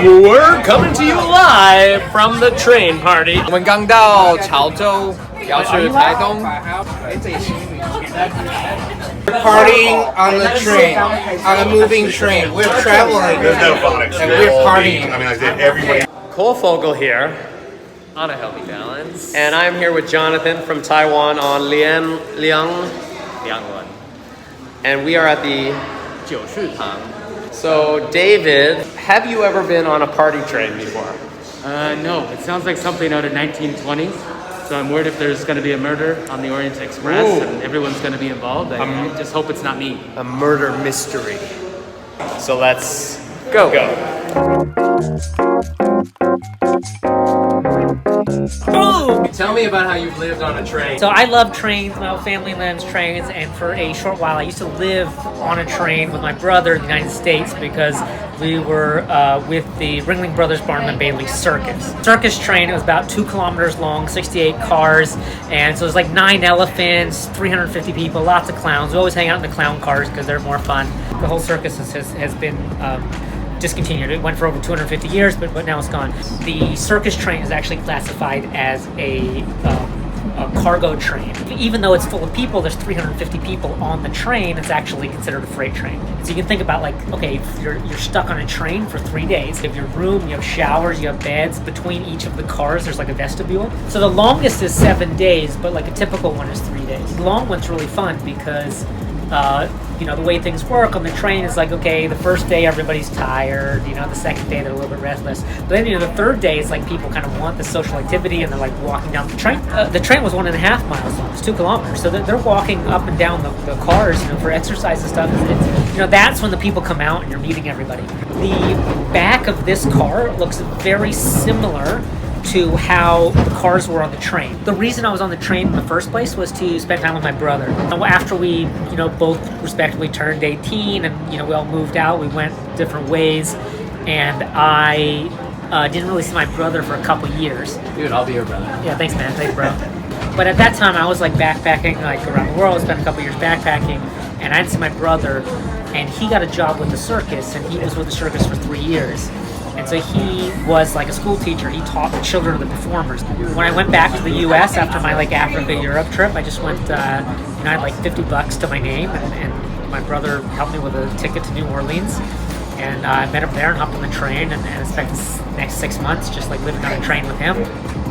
We're coming to you live from the train party. 我们刚到潮州，要去台东。Partying on the train, on a moving train. We're traveling and we're partying. I mean, I said everybody. Cole Fogel here, on a healthy balance. And I'm here with Jonathan from Taiwan on Liangwan. And we are at the 9隻大象. So, David, have you ever been on a party train before? No. It sounds like something out of 1920s. So I'm worried if there's going to be a murder on the Orient Express. Ooh. And everyone's going to be involved. I just hope it's not me. A murder mystery. So let's go. Oh! Tell me about how you've lived on a train. So I love trains. My whole family loves trains, and for a short while, I used to live on a train with my brother in the United States because we were with the Ringling Brothers Barnum and Bailey Circus. Circus train. It was about 2 kilometers long, 68 cars, and so it was like 9 elephants, 350 people, lots of clowns. We always hang out in the clown cars because they're more fun. The whole circus has been discontinued. It went for over 250 years, but now it's gone. The circus train is actually classified as a cargo train. Even though it's full of people, there's 350 people on the train, it's actually considered a freight train. So you can think about like, okay, if you're stuck on a train for 3 days. You have your room, you have showers, you have beds. Between each of the cars, there's like a vestibule. So the longest is 7 days, but like a typical one is 3 days. The long one's really fun because the way things work on the train is like, okay, the first day everybody's tired, the second day they're a little bit restless, but then the third day is like people kind of want the social activity and they're like walking down the train. The train was 1.5 miles long, it's 2 kilometers, so they're walking up and down the cars, for exercise and stuff. That's when the people come out and you're meeting everybody. The back of this car looks very similar to how the cars were on the train. The reason I was on the train in the first place was to spend time with my brother. After we, both respectively turned 18 and, we all moved out, we went different ways, and I didn't really see my brother for a couple years. Dude, I'll be your brother. Yeah, thanks, man. Thanks, bro. But at that time, I was like backpacking, like around the world, spent a couple years backpacking, and I didn't see my brother, and he got a job with the circus, and he was with the circus for 3 years. And so he was like a school teacher. He taught the children of the performers. When I went back to the U.S. after my Africa, Europe trip, I just went, I had like $50 to my name, and my brother helped me with a ticket to New Orleans. And I met him there and hopped on the train and spent the next 6 months just like living on a train with him.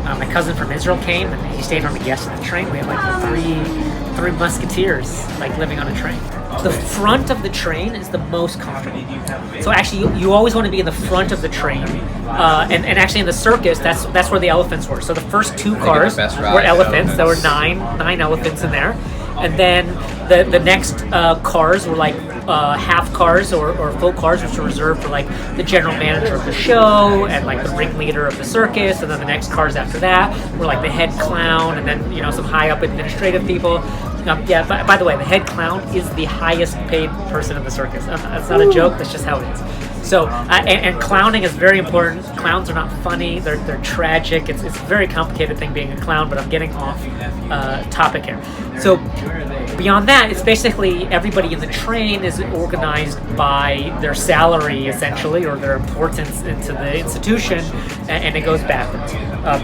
My cousin from Israel came and he stayed on the guest on the train. We had like three musketeers like living on a train. The front of the train is the most comfortable. So actually, you always want to be in the front of the train. And actually in the circus, that's where the elephants were. So the first 2 cars were elephants. There were nine elephants in there. And then the next cars were like half cars or full cars, which were reserved for like the general manager of the show and like the ringleader of the circus. And then the next cars after that were like the head clown and then some high up administrative people. By the way, the head clown is the highest paid person in the circus. That's not a joke. That's just how it is. So, and clowning is very important. Clowns are not funny. They're tragic. It's a very complicated thing being a clown, but I'm getting off topic here. So, beyond that, it's basically everybody in the train is organized by their salary, essentially, or their importance into the institution, and it goes backwards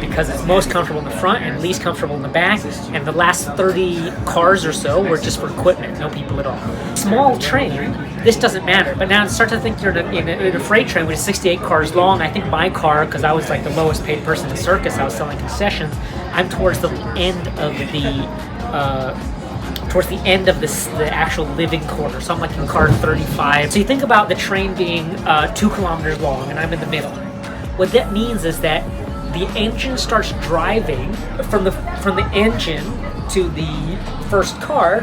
because it's most comfortable in the front and least comfortable in the back. And the last 30 cars or so were just for equipment, no people at all. Small train, this doesn't matter. But now start to think you're in a freight train which is 68 cars long. I think my car, because I was like the lowest paid person in the circus, I was selling concessions. I'm towards the end of the actual living quarter. So I'm like in car 35. So you think about the train being 2 kilometers long and I'm in the middle. What that means is that the engine starts driving from the engine to the first car.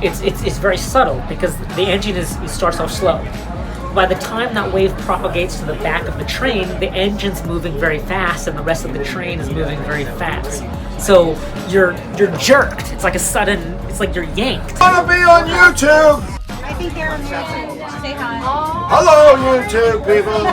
It's very subtle because the engine starts off slow. By the time that wave propagates to the back of the train, the engine's moving very fast and the rest of the train is moving very fast. So you're jerked. It's like it's like you're yanked. I want to be on YouTube. I think they're on YouTube. Say hi. Hello, YouTube people.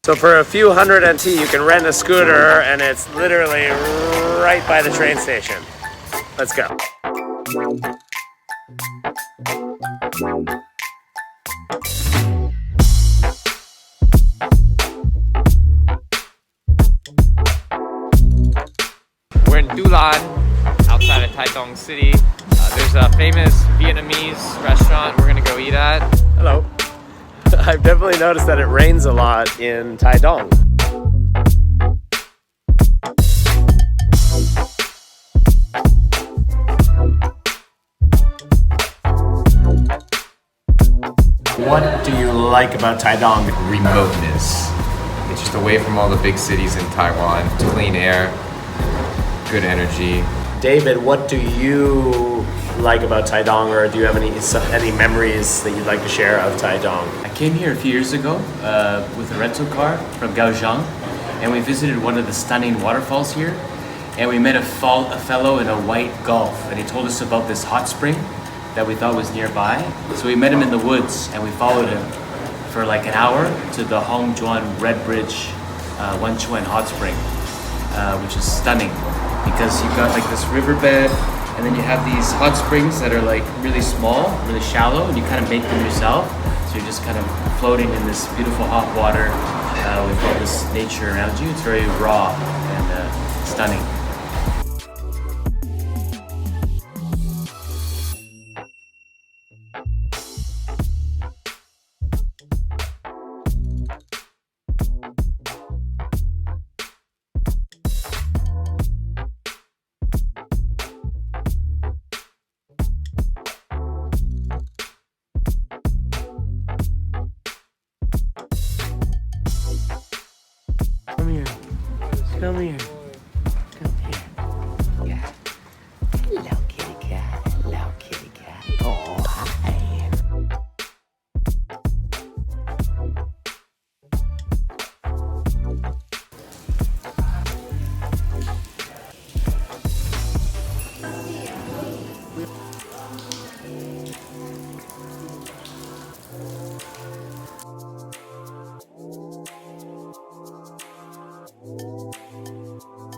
So for a few hundred NT, you can rent a scooter, and it's literally right by the train station. Let's go. We're in Dulan, outside of Tai Dong City. There's a famous Vietnamese restaurant we're gonna go eat at. Hello. I've definitely noticed that it rains a lot in Tai Dong. What do you like about Tai Dong? Remoteness. It's just away from all the big cities in Taiwan. Clean air, good energy. David, what do you like about Tai Dong, or do you have any memories that you'd like to share of Tai Dong? I came here a few years ago with a rental car from Kaohsiung, and we visited one of the stunning waterfalls here. And we met a fellow in a white Golf, and he told us about this hot spring that we thought was nearby. So we met him in the woods, and we followed him for like an hour to the Hongjuan Red Bridge Wenchuan hot spring, which is stunning because you've got like this riverbed, and then you have these hot springs that are like really small, really shallow, and you kind of make them yourself. So you're just kind of floating in this beautiful hot water with all this nature around you. It's very raw and stunning. Come here. Come here. Come here. Yeah. Hello, kitty cat. Hello, kitty cat. Oh, hi.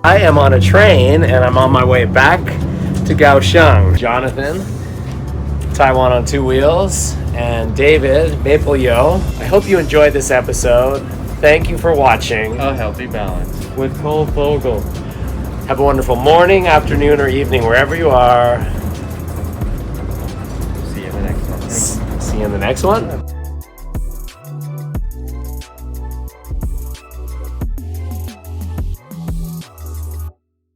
I am on a train and I'm on my way back to Kaohsiung. Jonathan, Taiwan on Two Wheels, and David, Maple Yo. I hope you enjoyed this episode. Thank you for watching. A healthy balance with Cole Fogle. Have a wonderful morning, afternoon, or evening, wherever you are. See you in the next one. See you in the next one.